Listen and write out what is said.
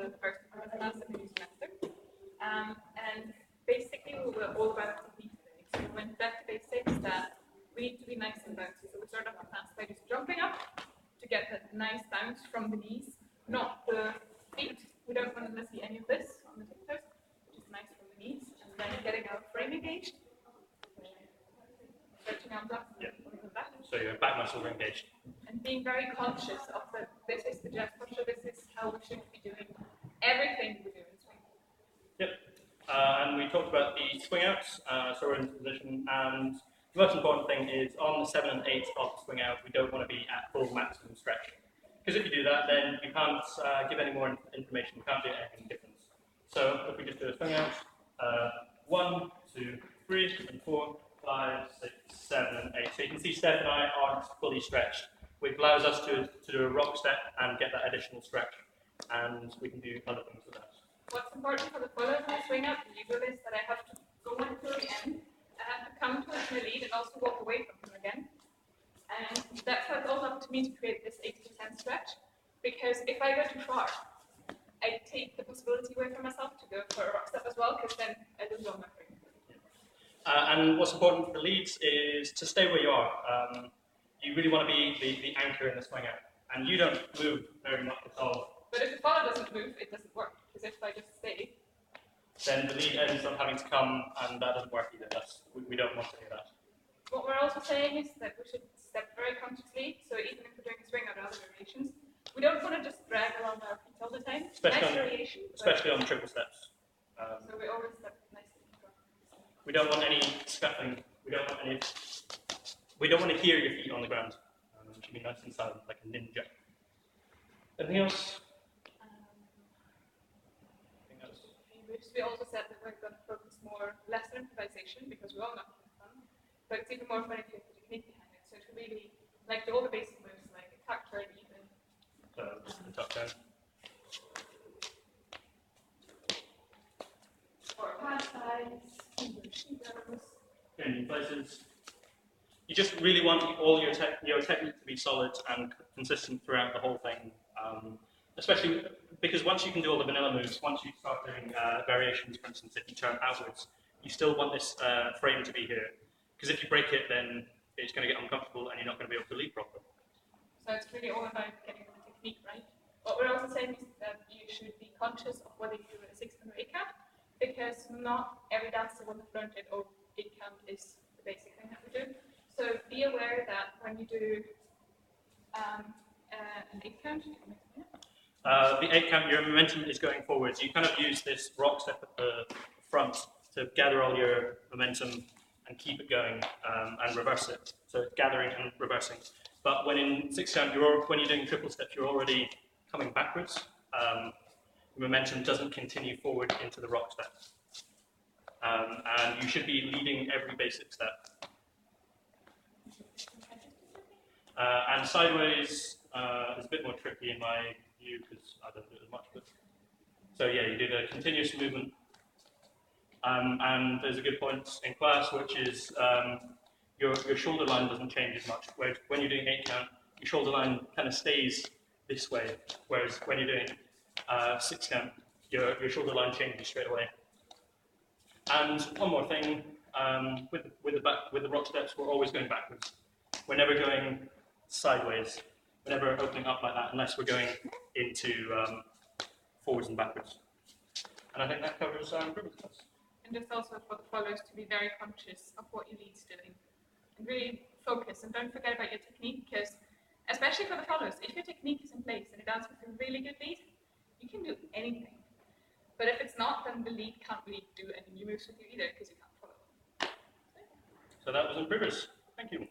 the first part of the class of the new semester. And basically, we were all about technique today. So we went back to basics that we need to be nice and bouncy. So we started off our class by just jumping up to get that nice bounce from the knees, not the feet. We don't want to see any of this on the tiptoes, which is nice from the knees. And then getting our frame engaged, stretching arms up, back. So your back muscles are engaged. And being very conscious of that this is the jazz posture, this is how we should be doing everything we do in swing. Yep. And we talked about the swing outs, so we're in position, and the most important thing is on the 7 and 8 of the swing out, we don't want to be at full maximum stretch. Because if you do that, then you can't give any more information, you can't do anything different. So if we just do a swing out, 1, 2, 3, and 4, 5, 6, 7, and 8. So you can see Steph and I aren't fully stretched, which allows us to do a rock step and get that additional stretch. And we can do other things with that. What's important for the followers in the swing out, the usual is that I have to go until the end, I have to come towards my lead and also walk away from him again. And that's how it's also up to me to create this 80% stretch, because if I go too far, I take the possibility away from myself to go for a rock step as well, because then I lose all my frame. And what's important for the leads is to stay where you are. You really want to be the anchor in the swing out, and you don't move very much at all. But if the follower doesn't move, it doesn't work, because if I just stay, then the lead ends up having to come, and that doesn't work either. We don't want to do that. What we're also saying is that we should step very consciously, so even if we're doing a swing out or other variations, we don't want to just drag along our feet all the time. Especially on triple steps. So we always step nicely. We don't want any scuffling. We don't want to hear your feet on the ground. It should be nice and silent, like a ninja. Anything else? We also said that we're going to focus less on improvisation, because we all know it's fun, but it's even more fun if you have the technique behind it. So it should really, like all the basic moves, like a tuck turn even. So, the tuck turn. Or pad sides, In places. You just really want all your technique to be solid and consistent throughout the whole thing. Especially because once you can do all the vanilla moves, once you start doing variations, for instance, if you turn outwards, you still want this frame to be here. Because if you break it, then it's going to get uncomfortable and you're not going to be able to lead properly. So it's really all about getting the technique right. What we're also saying is that you should be conscious of whether you do a 6 count or 8 count, because not every dancer will have learned it, or 8 count is the basic thing that we do. So be aware that when you do an 8 count, the 8 count, your momentum is going forwards. You kind of use this rock step at the front to gather all your momentum and keep it going and reverse it. So it's gathering and reversing. But when in 6 count, when you're doing triple steps, you're already coming backwards. Momentum doesn't continue forward into the rock step. And you should be leading every basic step. And sideways is a bit more tricky in my view, because I don't do it as much. But so yeah, you do the continuous movement. And there's a good point in class, which is your shoulder line doesn't change as much. Whereas when you're doing 8 count, your shoulder line kind of stays this way. Whereas when you're doing 6 count, your shoulder line changes straight away. And one more thing, with the rock steps, we're always going backwards. We're never going sideways. We're never opening up like that unless we're going into forwards and backwards. And I think that covers ribbon class. And just also for the followers to be very conscious of what your lead's doing. And really focus, and don't forget about your technique, because especially for the followers, if your technique is in place and you dance with a really good lead, you can do anything. But if it's not, then the lead can't really do any new moves with you either, because you can't follow them. So that was Improvers. Thank you.